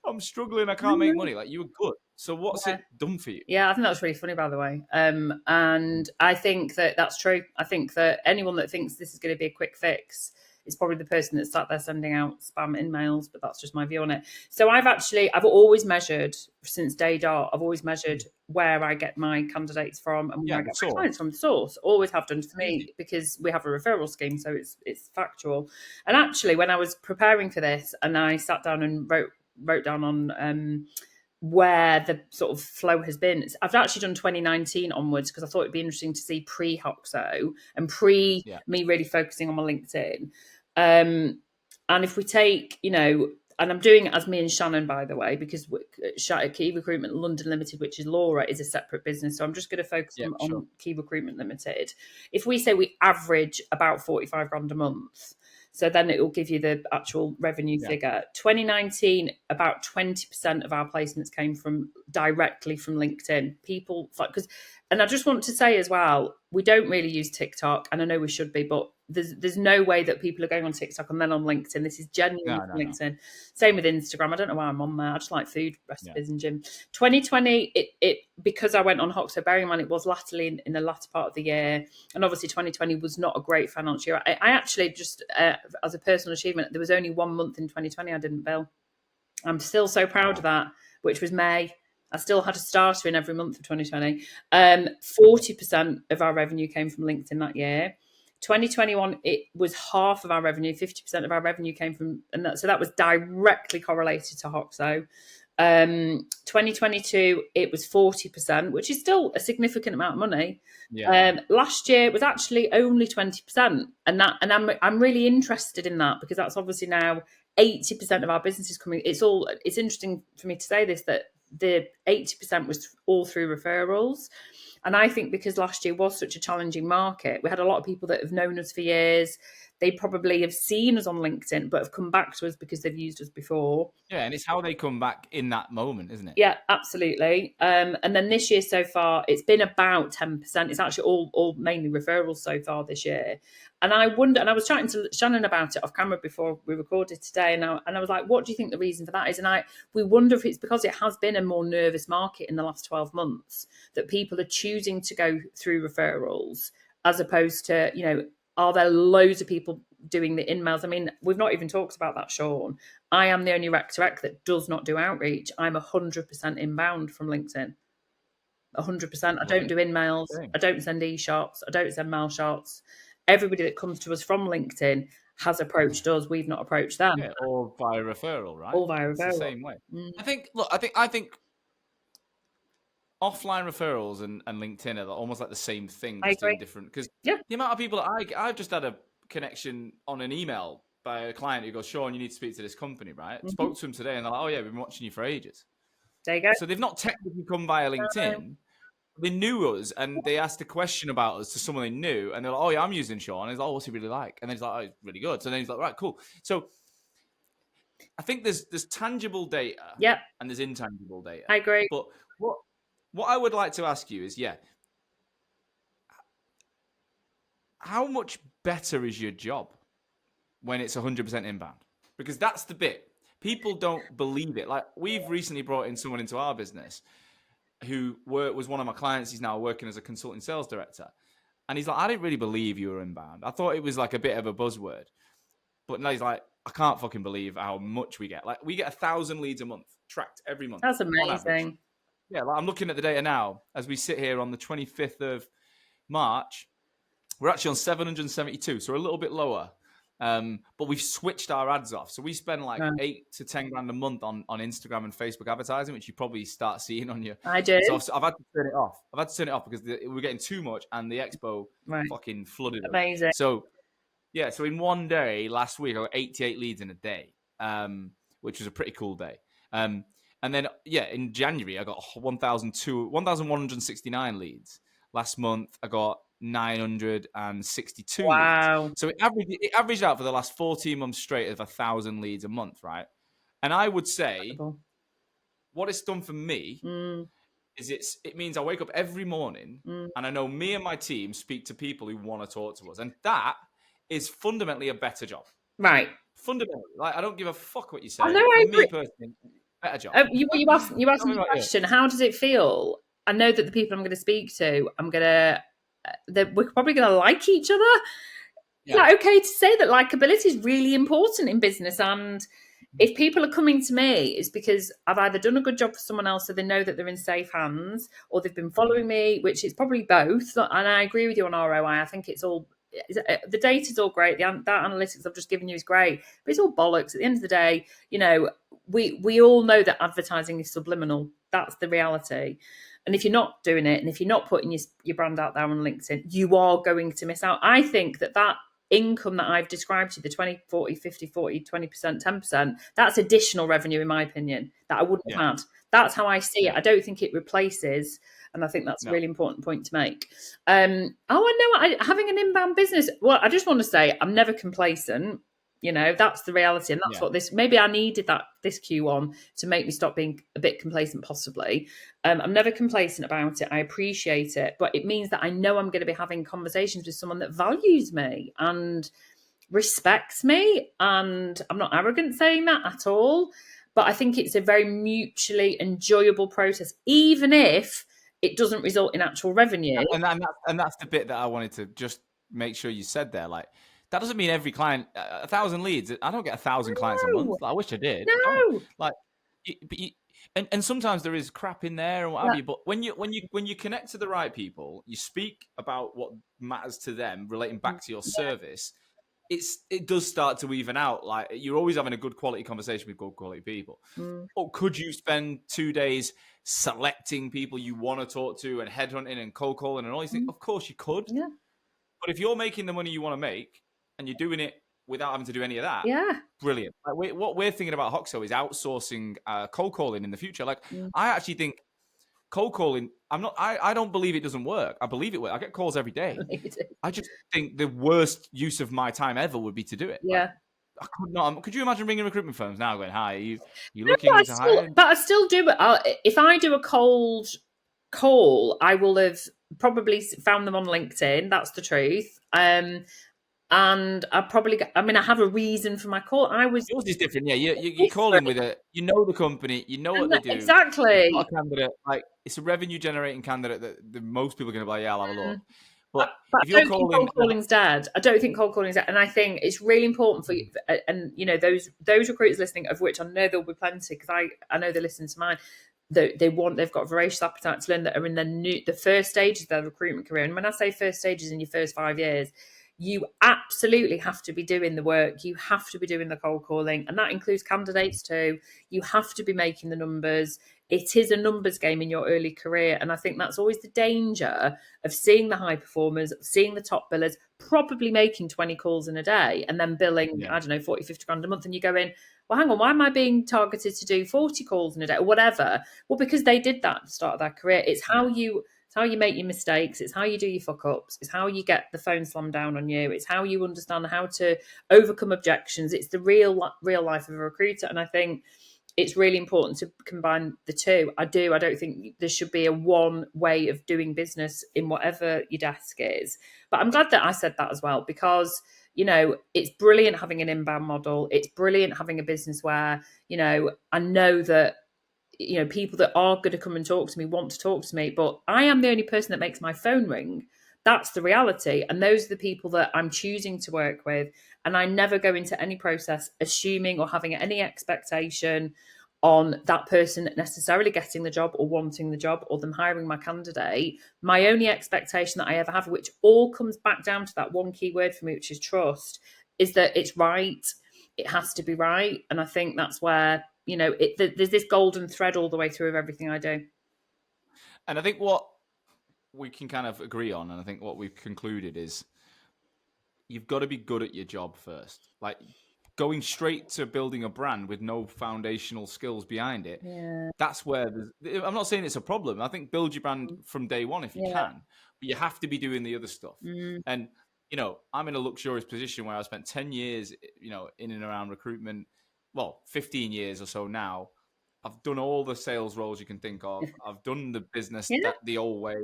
I'm struggling, I can't make money. Like, you were good. So what's it done for you? Yeah, I think that's really funny, by the way. And I think that that's true. I think that anyone that thinks this is going to be a quick fix is probably the person that sat there sending out spam inMails, but that's just my view on it. So I've always measured since day dot. I've always measured where I get my candidates from and where I get my clients from. The source, always have done for me, because we have a referral scheme, so it's factual. And actually, when I was preparing for this, and I sat down and wrote down on where the sort of flow has been, I've actually done 2019 onwards, because I thought it'd be interesting to see pre-Hoxo and me really focusing on my LinkedIn. And if we take, and I'm doing it as me and Shannon, by the way, because Qui Recruitment London Limited, which is Laura, is a separate business. So I'm just going to focus on Qui Recruitment Limited. If we say we average about 45 grand a month, so then it will give you the actual revenue figure. 2019, about 20% of our placements came directly from LinkedIn. And I just want to say as well, we don't really use TikTok, and I know we should be, but there's no way that people are going on TikTok and then on LinkedIn. This is genuinely No. LinkedIn. Same with Instagram. I don't know why I'm on there. I just like food recipes and gym. 2020, it because I went on Hawk, so bearing in mind it was latterly in the latter part of the year, and obviously 2020 was not a great financial year. I actually just, as a personal achievement, there was only 1 month in 2020 I didn't bill. I'm still so proud of that, which was May. I still had a starter in every month of 2020. 40% of our revenue came from LinkedIn that year. 2021, it was half of our revenue. 50% of our revenue came from, so that was directly correlated to Hoxo. 2022, it was 40%, which is still a significant amount of money. Last year it was actually only 20%, and I'm really interested in that, because that's obviously now 80% of our business is coming. It's interesting for me to say this, that the 80% was all through referrals. And I think because last year was such a challenging market, we had a lot of people that have known us for years. They probably have seen us on LinkedIn, but have come back to us because they've used us before. Yeah, and it's how they come back in that moment, isn't it? Yeah, absolutely. And then this year so far, it's been about 10%. It's actually all mainly referrals so far this year. And I wonder, and I was chatting to Shannon about it off camera before we recorded today, and I was like, what do you think the reason for that is? And we wonder if it's because it has been a more nervous market in the last 12 months, that people are choosing to go through referrals, as opposed to, are there loads of people doing the inMails? I mean, we've not even talked about that, Sean. I am the only Rec2Rec that does not do outreach. I'm 100% inbound from LinkedIn. 100%. I don't do inMails. I don't send e-shots. I don't send mail shots. Everybody that comes to us from LinkedIn has approached us. We've not approached them. Yeah, or via referral, right? All via referral. It's the same way. I think offline referrals and LinkedIn are almost like the same thing, just in different. Because the amount of people that I've just had a connection on an email by a client who goes, Sean, you need to speak to this company, right? Spoke to him today, and they're like, oh yeah, we've been watching you for ages. There you go. So they've not technically come via LinkedIn. They knew us, and they asked a question about us to someone they knew, and they're like, oh yeah, I'm using Sean. And he's like, oh, what's he really like? And then he's like, oh, he's really good. So then he's like, right, cool. So I think there's tangible data, and there's intangible data. I agree. But what I would like to ask you is, how much better is your job when it's 100% inbound? Because that's the bit. People don't believe it. Like, we've recently brought in someone into our business who was one of my clients. He's now working as a consulting sales director. And he's like, I didn't really believe you were inbound. I thought it was like a bit of a buzzword. But now he's like, I can't fucking believe how much we get. Like, we get 1,000 leads a month, tracked every month. That's amazing. Yeah, like, I'm looking at the data now as we sit here on the 25th of March. We're actually on 772, so we're a little bit lower. But we've switched our ads off. So we spend like 8 to 10 grand a month on Instagram and Facebook advertising, which you probably start seeing on your. I do. So I've had to turn it off. Because we're getting too much, and the expo fucking flooded. Amazing. So so in one day last week, I got 88 leads in a day, which was a pretty cool day. And then in January I got 1,169 leads. Last month I got 962 leads. So it averaged out for the last 14 months straight of 1,000 leads a month, right? And I would say what it's done for me is it means I wake up every morning and I know me and my team speak to people who want to talk to us, and that is fundamentally a better job. Right. Fundamentally, like, I don't give a fuck what you say. I know, I agree. Me personally, better job. You asked me a question. How does it feel? I know that the people I'm going to speak to, we're probably going to like each other. Yeah. Is that okay to say that likability is really important in business? And if people are coming to me, it's because I've either done a good job for someone else, so they know that they're in safe hands, or they've been following me, which is probably both. And I agree with you on ROI. I think it's all, the data's all great. That analytics I've just given you is great, but it's all bollocks. At the end of the day, we all know that advertising is subliminal. That's the reality. And if you're not doing it, and if you're not putting your brand out there on LinkedIn, you are going to miss out. I think that income that I've described to you, the 20, 40, 50, 40, 20%, 10%, that's additional revenue, in my opinion, that I wouldn't have had. That's how I see it. I don't think it replaces, and I think that's a really important point to make. I know having an inbound business, well, I just want to say I'm never complacent. You know, that's the reality. And that's what maybe I needed this Q1 to make me stop being a bit complacent, possibly. I'm never complacent about it. I appreciate it. But it means that I know I'm going to be having conversations with someone that values me and respects me. And I'm not arrogant saying that at all. But I think it's a very mutually enjoyable process, even if it doesn't result in actual revenue. And that's the bit that I wanted to just make sure you said there. Like, that doesn't mean every client, 1,000 leads. I don't get 1,000 clients a month. I wish I did. No. Like, and sometimes there is crap in there and what have you. But when you connect to the right people, you speak about what matters to them, relating back to your service. It does start to even out. Like, you're always having a good quality conversation with good quality people. Or could you spend 2 days selecting people you want to talk to and headhunting and cold calling and all these things? Of course you could. Yeah. But if you're making the money you want to make and you're doing it without having to do any of that, brilliant. Like, what we're thinking about Hoxo is outsourcing cold calling in the future. Like, I actually think cold calling, I don't believe it doesn't work. I believe it works. I get calls every day. I just think the worst use of my time ever would be to do it. Yeah. Like, I could not. Could you imagine ringing recruitment firms now going, "Hi, you looking to hire?" But I still do it. If I do a cold call, I will have probably found them on LinkedIn. That's the truth. And I have a reason for my call. Yours is different. Yeah, you're calling with you know the company, you know what they do. Exactly. It's not a candidate, like, it's a revenue generating candidate that most people are going to be like, yeah, I'll have a look. But if you're calling, cold calling's dead. I don't think cold calling's dead, and I think it's really important for you. And you know, those recruiters listening, of which I know there'll be plenty, because I know they listen to mine. They've got voracious appetite to learn, that are in the first stages of their recruitment career. And when I say first stages, in your first 5 years, you absolutely have to be doing the work. You have to be doing the cold calling, and that includes candidates too. You have to be making the numbers. It is a numbers game in your early career. And I think that's always the danger of seeing the high performers, seeing the top billers, probably making 20 calls in a day and then billing, I don't know, 40, 50 grand a month. And you go in, well, hang on, why am I being targeted to do 40 calls in a day or whatever? Well, because they did that at the start of their career. It's how you make your mistakes. It's how you do your fuck ups. It's how you get the phone slammed down on you. It's how you understand how to overcome objections. It's the real life of a recruiter. And I think it's really important to combine the two. I don't think there should be a one way of doing business in whatever your desk is. But I'm glad that I said that as well, because, you know, it's brilliant having an inbound model. It's brilliant having a business where, you know, I know that, you know, people that are going to come and talk to me want to talk to me, but I am the only person that makes my phone ring. That's the reality. And those are the people that I'm choosing to work with. And I never go into any process assuming or having any expectation on that person necessarily getting the job or wanting the job or them hiring my candidate. My only expectation that I ever have, which all comes back down to that one key word for me, which is trust, is that it's right. It has to be right. And I think that's where, you know, there's this golden thread all the way through of everything I do. And I think what we can kind of agree on, and I think what we've concluded is, you've got to be good at your job first. Like, going straight to building a brand with no foundational skills behind it, that's where I'm not saying it's a problem. I think build your brand from day one if you can, but you have to be doing the other stuff. And, you know, I'm in a luxurious position where I spent 10 years, you know, in and around recruitment. Well, 15 years or so now. I've done all the sales roles you can think of. I've done the business the old way.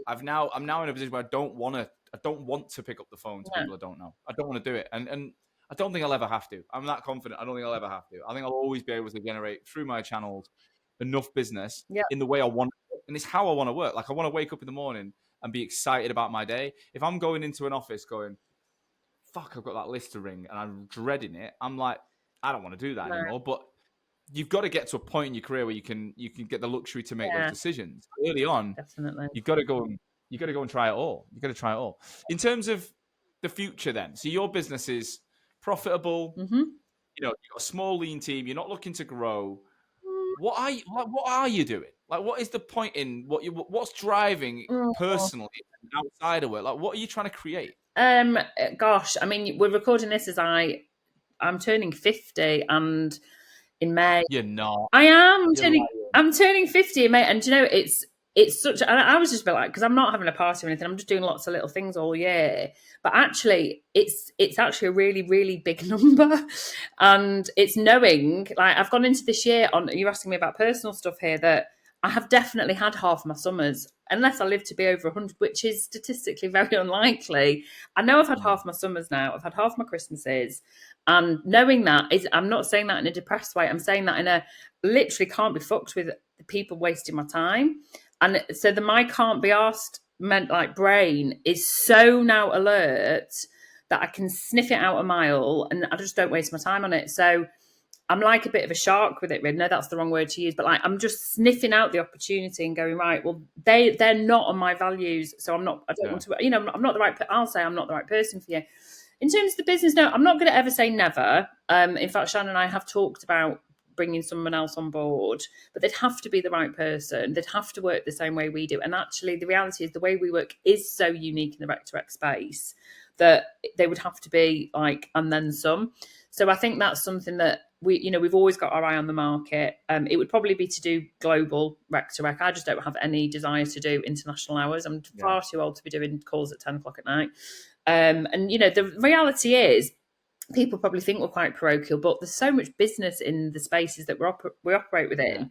I'm now in a position where I don't want to pick up the phone to people I don't know. I don't want to do it. And I don't think I'll ever have to. I'm that confident. I don't think I'll ever have to. I think I'll always be able to generate through my channels enough business in the way I want. And it's how I want to work. Like, I want to wake up in the morning and be excited about my day. If I'm going into an office going, fuck, I've got that list to ring and I'm dreading it, I'm like, I don't want to do that anymore. But you've got to get to a point in your career where you can get the luxury to make those decisions early on. Definitely. You've got to go and try it all. You've got to try it all. In terms of the future then, so your business is profitable, you know, you've got a small lean team, you're not looking to grow. What are you doing? Like, what is the point in what's driving personally outside of work? Like, what are you trying to create? Gosh, I mean, we're recording this as I'm turning 50, and in May. You're not. I am I'm turning 50 in May, and you know, it's such, and I was just a bit like, because I'm not having a party or anything, I'm just doing lots of little things all year. But actually, it's actually a really, really big number. And it's knowing, like, I've gone into this year on, you're asking me about personal stuff here, that I have definitely had half my summers, unless I live to be over 100, which is statistically very unlikely. I know I've had half my summers now, I've had half my Christmases. And knowing that is, I'm not saying that in a depressed way, I'm saying that in a literally can't be fucked with people wasting my time. And so the my can't be asked meant like brain is so now alert that I can sniff it out a mile and I just don't waste my time on it. So I'm like a bit of a shark with it, really. No, that's the wrong word to use, but like I'm just sniffing out the opportunity and going, right, well, they're not on my values. So I don't want to, I'm not the right, I'll say I'm not the right person for you. In terms of the business, no, I'm not going to ever say never. In fact, Shannon and I have talked about bringing someone else on board, but they'd have to be the right person. They'd have to work the same way we do. And actually, the reality is the way we work is so unique in the Rec2Rec space that they would have to be like, and then some. So I think that's something that we've always got our eye on the market. It would probably be to do global Rec2Rec. I just don't have any desire to do international hours. I'm far too old to be doing calls at 10 o'clock at night. And, the reality is, people probably think we're quite parochial, but there's so much business in the spaces that we operate within. Yeah.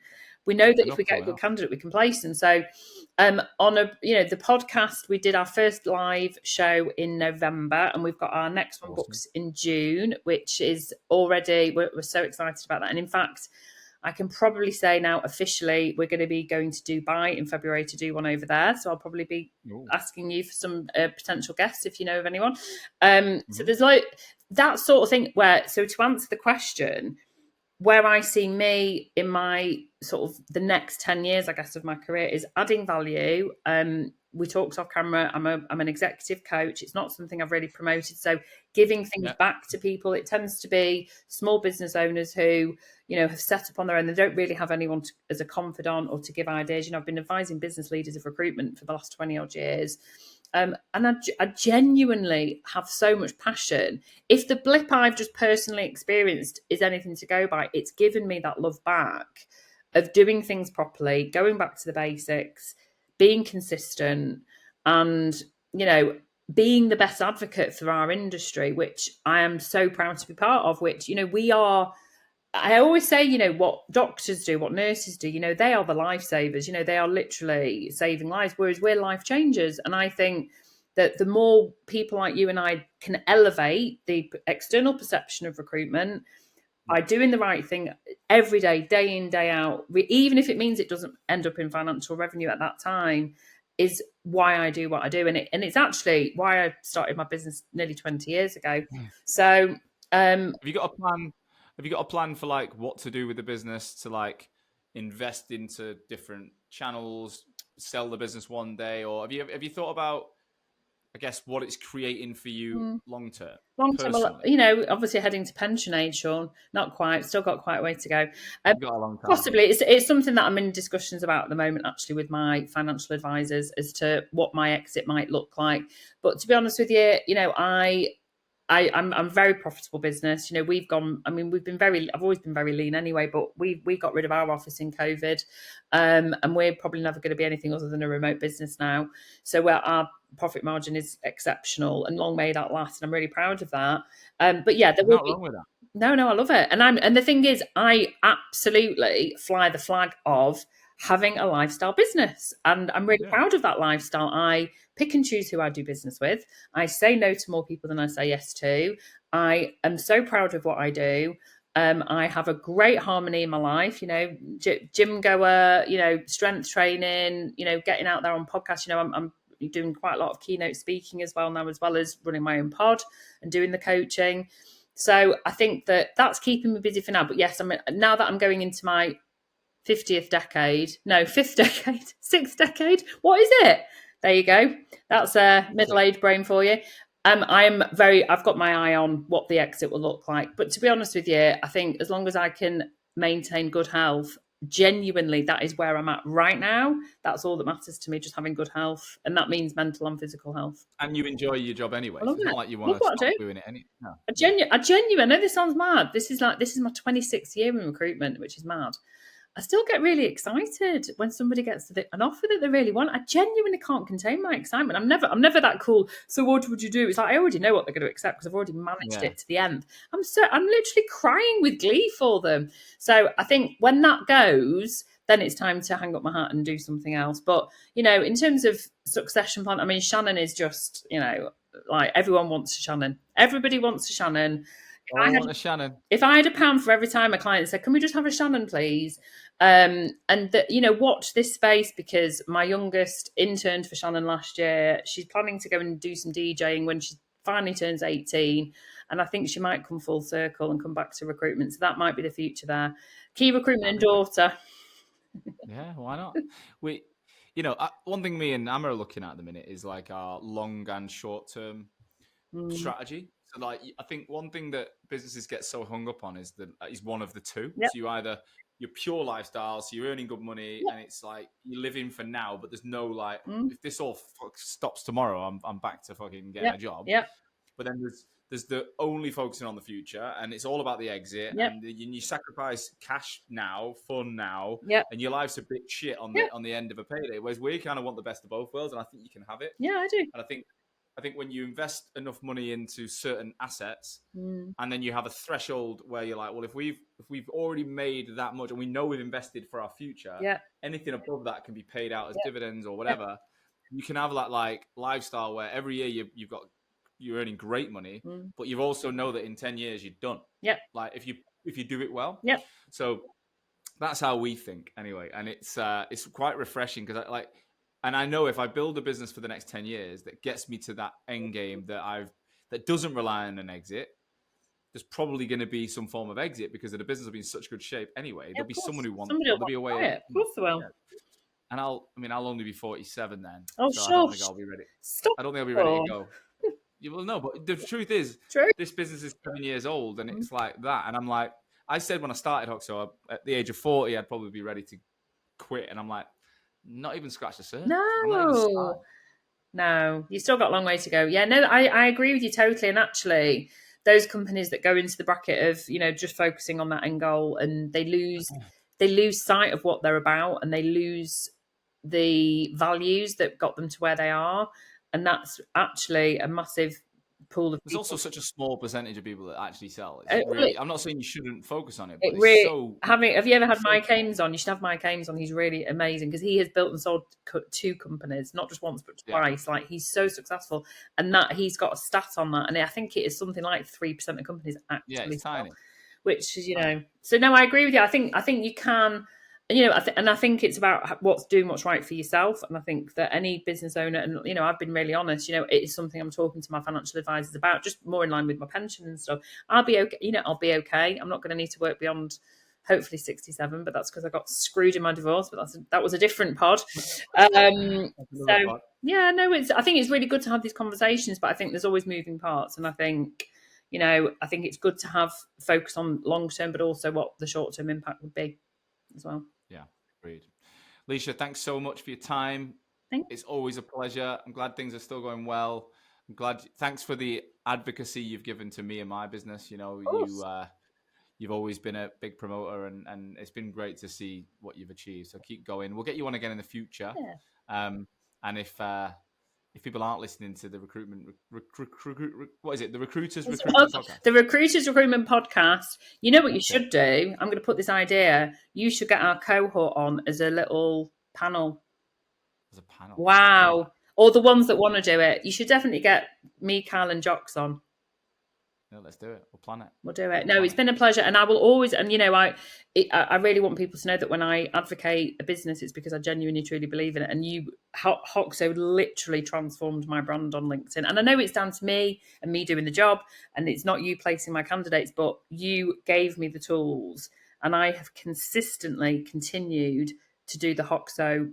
We know that if we get a good candidate, we can place them. So on the podcast, we did our first live show in November, and we've got our next one booked in June, which is already, we're so excited about that. And in fact, I can probably say now officially we're going to be going to Dubai in February to do one over there. So I'll probably be asking you for some potential guests if you know of anyone. So there's like that sort of thing so to answer the question, where I see me in my sort of the next 10 years, I guess, of my career is adding value. We talked off camera. I'm an executive coach. It's not something I've really promoted. So giving things back to people, it tends to be small business owners who, have set up on their own. They don't really have anyone as a confidant or to give ideas. I've been advising business leaders of recruitment for the last 20 odd years. And I genuinely have so much passion. If the blip I've just personally experienced is anything to go by, it's given me that love back of doing things properly, going back to the basics, being consistent, and, being the best advocate for our industry, which I am so proud to be part of, which, we are. I always say, what doctors do, what nurses do, they are the lifesavers, they are literally saving lives, whereas we're life changers. And I think that the more people like you and I can elevate the external perception of recruitment by doing the right thing every day, day in, day out, even if it means it doesn't end up in financial revenue at that time, is why I do what I do. And it's actually why I started my business nearly 20 years ago. So have you got a plan? Have you got a plan for like what to do with the business, to like invest into different channels, sell the business one day, or have you thought about, I guess, what it's creating for you long term? Long term, obviously heading to pension age, Sean. Not quite. Still got quite a way to go. Got a long time. Possibly, it's something that I'm in discussions about at the moment, actually, with my financial advisors as to what my exit might look like. But to be honest with you, I'm very profitable business. I've always been very lean anyway, but we got rid of our office in COVID, and we're probably never going to be anything other than a remote business now. So our profit margin is exceptional, and long may that last. And I'm really proud of that. But yeah, there will be. Wrong with that. No, I love it. And the thing is, I absolutely fly the flag of having a lifestyle business, and I'm really proud of that lifestyle. I pick and choose who I do business with. I say no to more people than I say yes to. I am so proud of what I do. I have a great harmony in my life, gym goer, strength training, getting out there on podcasts. I'm doing quite a lot of keynote speaking as well now, as well as running my own pod and doing the coaching. So I think that that's keeping me busy for now. But yes, now that I'm going into my 5th decade. What is it? There you go. That's a middle-aged brain for you. I've got my eye on what the exit will look like. But to be honest with you, I think as long as I can maintain good health, genuinely, that is where I'm at right now. That's all that matters to me, just having good health. And that means mental and physical health. And you enjoy your job anyway. It's not like you want to stop doing it anyway. No. I genuinely, I know this sounds mad. This is my 26th year in recruitment, which is mad. I still get really excited when somebody gets an offer that they really want. I genuinely can't contain my excitement. I'm never that cool. So what would you do? It's like I already know what they're going to accept because I've already managed it to the end. I'm literally crying with glee for them. So I think when that goes, then it's time to hang up my hat and do something else. But in terms of succession plan, I mean, Shannon is just like everyone wants a Shannon. Everybody wants a Shannon. I want a Shannon. If I had £1 for every time a client said, "Can we just have a Shannon, please?" Watch this space, because my youngest interned for Shannon last year. She's planning to go and do some DJing when she finally turns 18, and I think she might come full circle and come back to recruitment. So that might be the future there. Qui Recruitment and daughter. Yeah, why not? One thing me and Amma are looking at the minute is like our long and short term strategy. So like, I think one thing that businesses get so hung up on is one of the two. Yep. So you're pure lifestyle, so you're earning good money, and it's like you're living for now, but there's no like, if this all stops tomorrow, I'm back to fucking getting a job. Yeah. But then there's the only focusing on the future, and it's all about the exit, and you sacrifice cash now, fun now, and your life's a bit shit on the end of a payday. Whereas we kind of want the best of both worlds, and I think you can have it. Yeah, I do. And I think when you invest enough money into certain assets, and then you have a threshold where you're like, well, if we've already made that much, and we know we've invested for our future, anything above that can be paid out as dividends or whatever. You can have like lifestyle where every year you're earning great money, but you also know that in 10 years you're done. Yeah. Like if you do it well. Yeah. So that's how we think anyway, and it's quite refreshing because I know if I build a business for the next 10 years that gets me to that end game that doesn't rely on an exit, there's probably going to be some form of exit because the business will be in such good shape anyway. There'll be someone who wants. There'll be a way. Of course there will. Yeah. And I'll only be 47 then. Oh, so sure. I don't think I'll be ready. Stop. I don't think I'll be ready to go. You will know, but the truth is, this business is 7 years old, and it's like that. And I'm like, I said when I started Hoxo, at the age of 40, I'd probably be ready to quit. And I'm like, not even scratch the surface. No, you still got a long way to go. Yeah, no, I agree with you totally. And actually, those companies that go into the bracket of just focusing on that end goal, and they lose sight of what they're about, and they lose the values that got them to where they are, and that's actually a massive pool of There's also such a small percentage of people that actually sell. I'm not saying you shouldn't focus on it, but have you ever had Mike Ames on? You should have Mike Ames on. He's really amazing because he has built and sold 2 companies, not just once but twice. Like, he's so successful, and that he's got a stat on that, and I think it is something like 3% of companies actually sell, tiny. Which is So no, I agree with you. I think you can. And I think it's about what's right for yourself. And I think that any business owner, and I've been really honest, it is something I'm talking to my financial advisors about, just more in line with my pension and stuff. I'll be okay. I'll be okay. I'm not going to need to work beyond hopefully 67, but that's because I got screwed in my divorce. But that was a different pod. I think it's really good to have these conversations, but I think there's always moving parts, and I think it's good to have focus on long term, but also what the short term impact would be as well. Yeah, agreed. Lysha, thanks so much for your time. It's always a pleasure. I'm glad things are still going well. I'm glad. Thanks for the advocacy you've given to me and my business. You've always been a big promoter, and it's been great to see what you've achieved. So keep going. We'll get you on again in the future. Yeah. And if people aren't listening to the recruitment, what is it? The Recruiters Recruitment Podcast. The Recruiters Recruitment Podcast. You know what you should do? I'm going to put this idea. You should get our cohort on as a little panel. As a panel. Wow. Or the ones that want to do it. You should definitely get me, Kyle, and Jocks on. Yeah, let's do it. We'll plan it. We'll do it. No, it's been a pleasure. And I will always, and I really want people to know that when I advocate a business, it's because I genuinely, truly believe in it. And Hoxo literally transformed my brand on LinkedIn. And I know it's down to me and me doing the job, and it's not you placing my candidates, but you gave me the tools. And I have consistently continued to do the Hoxo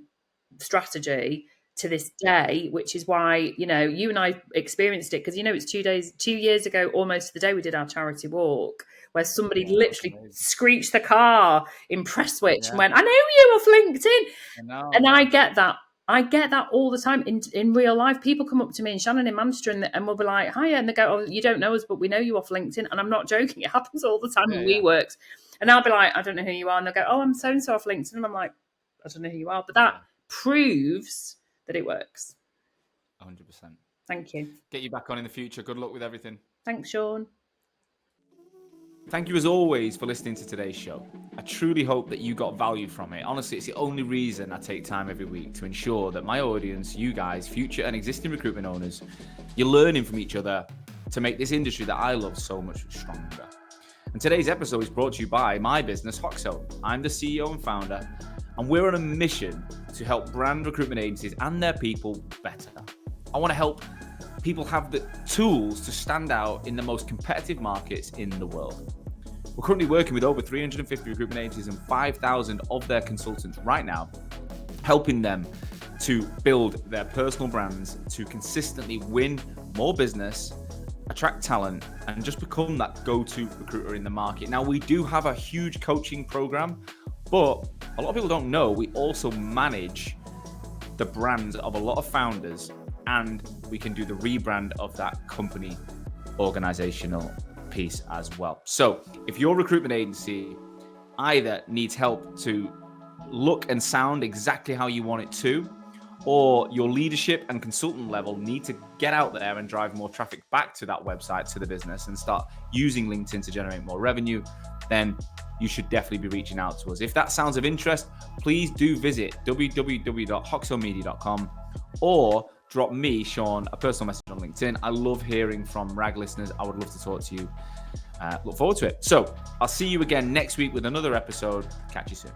strategy to this day, which is why, you and I experienced it, because, it's 2 years ago, almost the day we did our charity walk, where somebody literally screeched the car in Prestwich and went, "I know you off LinkedIn." And I get that all the time in real life. People come up to me in Shannon in Manchester and we'll be like, "Hiya," and they go, "Oh, you don't know us, but we know you off LinkedIn." And I'm not joking. It happens all the time in WeWorks. And I'll be like, I don't know who you are. And they'll go, oh, I'm so-and-so off LinkedIn. And I'm like, I don't know who you are. But that proves that it works. 100%. Thank you. Get you back on in the future. Good luck with everything. Thanks, Sean. Thank you as always for listening to today's show. I truly hope that you got value from it. Honestly, it's the only reason I take time every week to ensure that my audience, you guys, future and existing recruitment owners, you're learning from each other to make this industry that I love so much stronger. And today's episode is brought to you by my business, Hoxo. I'm the CEO and founder, and we're on a mission to help brand recruitment agencies and their people better. I want to help people have the tools to stand out in the most competitive markets in the world. We're currently working with over 350 recruitment agencies and 5,000 of their consultants right now, helping them to build their personal brands, to consistently win more business, attract talent, and just become that go-to recruiter in the market. Now, we do have a huge coaching program, but a lot of people don't know we also manage the brands of a lot of founders, and we can do the rebrand of that company organizational piece as well. So if your recruitment agency either needs help to look and sound exactly how you want it to, or your leadership and consultant level need to get out there and drive more traffic back to that website, to the business, and start using LinkedIn to generate more revenue, then you should definitely be reaching out to us. If that sounds of interest, please do visit www.hoxomedia.com or drop me, Sean, a personal message on LinkedIn. I love hearing from RAG listeners. I would love to talk to you. Look forward to it. So I'll see you again next week with another episode. Catch you soon.